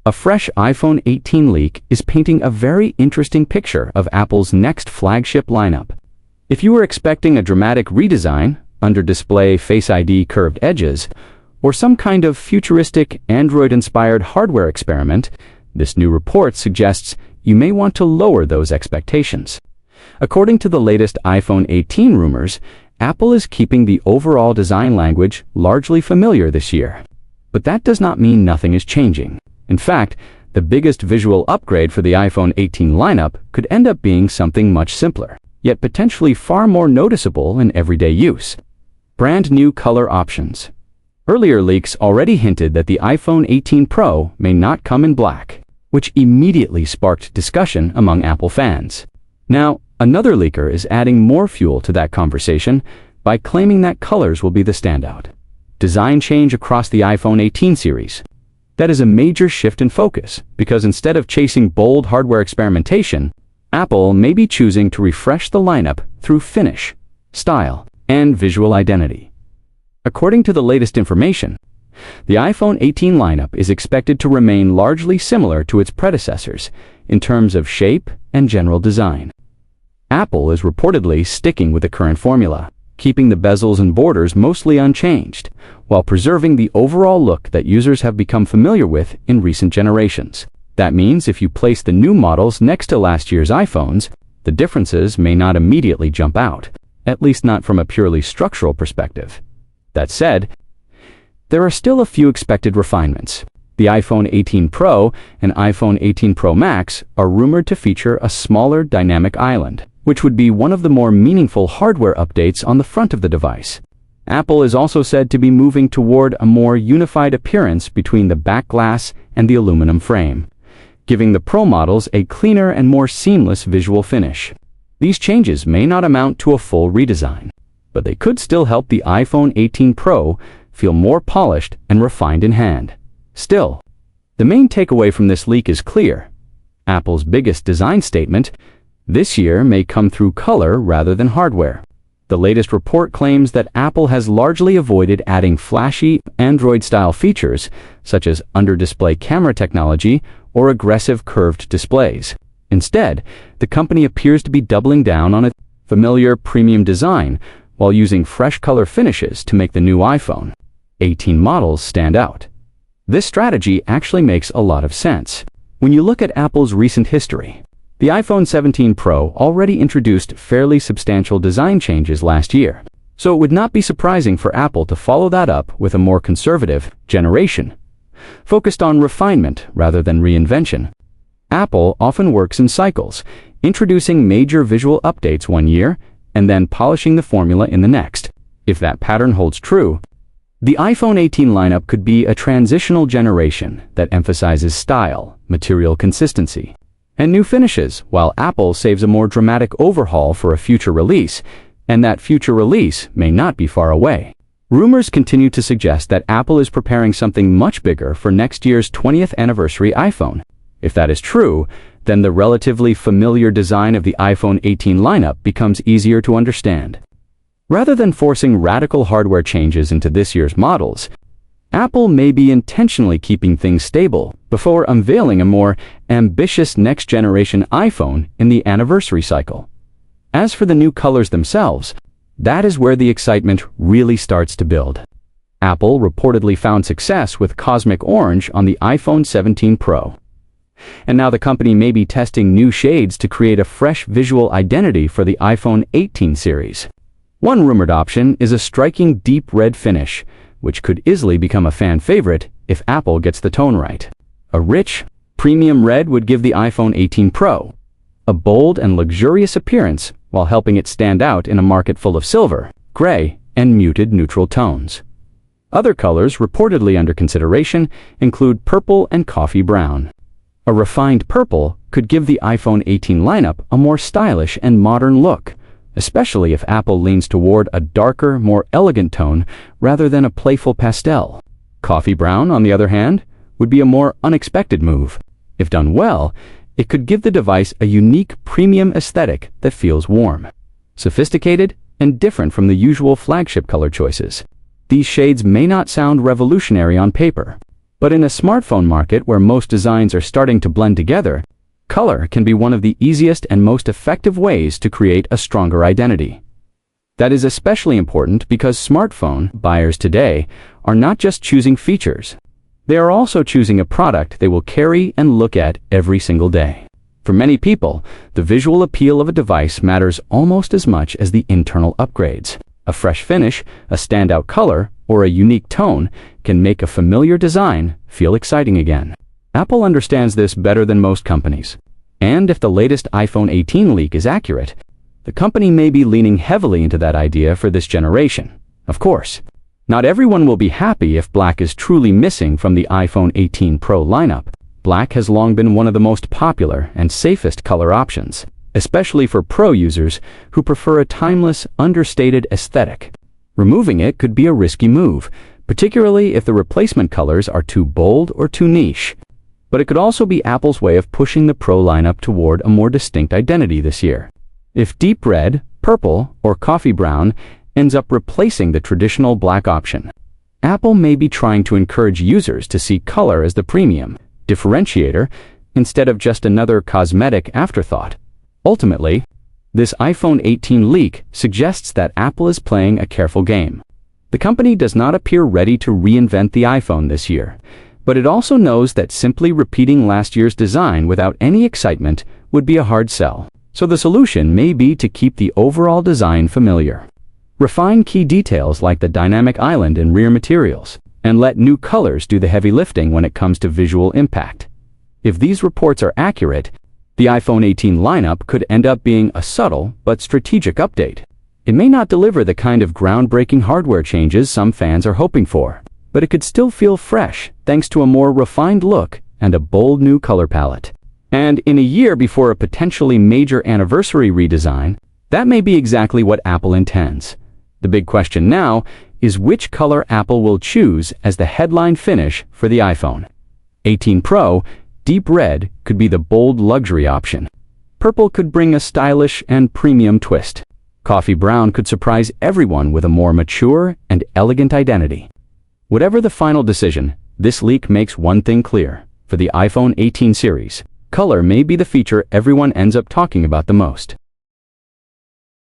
A fresh iPhone 18 leak is painting a very interesting picture of Apple's next flagship lineup. If you were expecting a dramatic redesign, under-display Face ID curved edges, or some kind of futuristic Android-inspired hardware experiment, this new report suggests you may want to lower those expectations. According to the latest iPhone 18 rumors, Apple is keeping the overall design language largely familiar this year. But that does not mean nothing is changing. In fact, the biggest visual upgrade for the iPhone 18 lineup could end up being something much simpler, yet potentially far more noticeable in everyday use. Brand new color options. Earlier leaks already hinted that the iPhone 18 Pro may not come in black, which immediately sparked discussion among Apple fans. Now, another leaker is adding more fuel to that conversation by claiming that colors will be the standout. Design change across the iPhone 18 series. That is a major shift in focus, because instead of chasing bold hardware experimentation, Apple may be choosing to refresh the lineup through finish, style, and visual identity. According to the latest information, the iPhone 18 lineup is expected to remain largely similar to its predecessors in terms of shape and general design. Apple is reportedly sticking with the current formula, keeping the bezels and borders mostly unchanged, while preserving the overall look that users have become familiar with in recent generations. That means if you place the new models next to last year's iPhones, the differences may not immediately jump out, at least not from a purely structural perspective. That said, there are still a few expected refinements. The iPhone 18 Pro and iPhone 18 Pro Max are rumored to feature a smaller dynamic island, which would be one of the more meaningful hardware updates on the front of the device. Apple is also said to be moving toward a more unified appearance between the back glass and the aluminum frame, giving the Pro models a cleaner and more seamless visual finish. These changes may not amount to a full redesign, but they could still help the iPhone 18 Pro feel more polished and refined in hand. Still, the main takeaway from this leak is clear. Apple's biggest design statement this year may come through color rather than hardware. The latest report claims that Apple has largely avoided adding flashy Android-style features such as under-display camera technology or aggressive curved displays. Instead, the company appears to be doubling down on a familiar premium design while using fresh color finishes to make the new iPhone 18 models stand out. This strategy actually makes a lot of sense. When you look at Apple's recent history, the iPhone 17 Pro already introduced fairly substantial design changes last year, so it would not be surprising for Apple to follow that up with a more conservative generation, focused on refinement rather than reinvention. Apple often works in cycles, introducing major visual updates one year and then polishing the formula in the next. If that pattern holds true, the iPhone 18 lineup could be a transitional generation that emphasizes style, material consistency, and new finishes, while Apple saves a more dramatic overhaul for a future release, and that future release may not be far away. Rumors continue to suggest that Apple is preparing something much bigger for next year's 20th anniversary iPhone. If that is true, then the relatively familiar design of the iPhone 18 lineup becomes easier to understand. Rather than forcing radical hardware changes into this year's models, Apple may be intentionally keeping things stable before unveiling a more ambitious next-generation iPhone in the anniversary cycle. As for the new colors themselves, that is where the excitement really starts to build. Apple reportedly found success with Cosmic Orange on the iPhone 17 Pro. And now the company may be testing new shades to create a fresh visual identity for the iPhone 18 series. One rumored option is a striking deep red finish, which could easily become a fan favorite if Apple gets the tone right. A rich, premium red would give the iPhone 18 Pro a bold and luxurious appearance while helping it stand out in a market full of silver, gray, and muted neutral tones. Other colors reportedly under consideration include purple and coffee brown. A refined purple could give the iPhone 18 lineup a more stylish and modern look, especially if Apple leans toward a darker, more elegant tone rather than a playful pastel. Coffee brown, on the other hand, would be a more unexpected move. If done well, it could give the device a unique premium aesthetic that feels warm, sophisticated, and different from the usual flagship color choices. These shades may not sound revolutionary on paper, But in a smartphone market where most designs are starting to blend together, color can be one of the easiest and most effective ways to create a stronger identity. That is especially important because smartphone buyers today are not just choosing features. They are also choosing a product they will carry and look at every single day. For many people, the visual appeal of a device matters almost as much as the internal upgrades. A fresh finish, a standout color, or a unique tone can make a familiar design feel exciting again. Apple understands this better than most companies. And if the latest iPhone 18 leak is accurate, the company may be leaning heavily into that idea for this generation. Of course, not everyone will be happy if black is truly missing from the iPhone 18 Pro lineup. Black has long been one of the most popular and safest color options, especially for Pro users who prefer a timeless, understated aesthetic. Removing it could be a risky move, particularly if the replacement colors are too bold or too niche. But it could also be Apple's way of pushing the Pro lineup toward a more distinct identity this year. If deep red, purple, or coffee brown ends up replacing the traditional black option, Apple may be trying to encourage users to see color as the premium differentiator instead of just another cosmetic afterthought. Ultimately, this iPhone 18 leak suggests that Apple is playing a careful game. The company does not appear ready to reinvent the iPhone this year, but it also knows that simply repeating last year's design without any excitement would be a hard sell. So the solution may be to keep the overall design familiar. Refine key details like the dynamic island and rear materials, and let new colors do the heavy lifting when it comes to visual impact. If these reports are accurate, the iPhone 18 lineup could end up being a subtle but strategic update. It may not deliver the kind of groundbreaking hardware changes some fans are hoping for, but it could still feel fresh thanks to a more refined look and a bold new color palette. And in a year before a potentially major anniversary redesign, that may be exactly what Apple intends. The big question now is which color Apple will choose as the headline finish for the iPhone. 18 Pro, deep red could be the bold luxury option. Purple could bring a stylish and premium twist. Coffee brown could surprise everyone with a more mature and elegant identity. Whatever the final decision, this leak makes one thing clear. For the iPhone 18 series, color may be the feature everyone ends up talking about the most.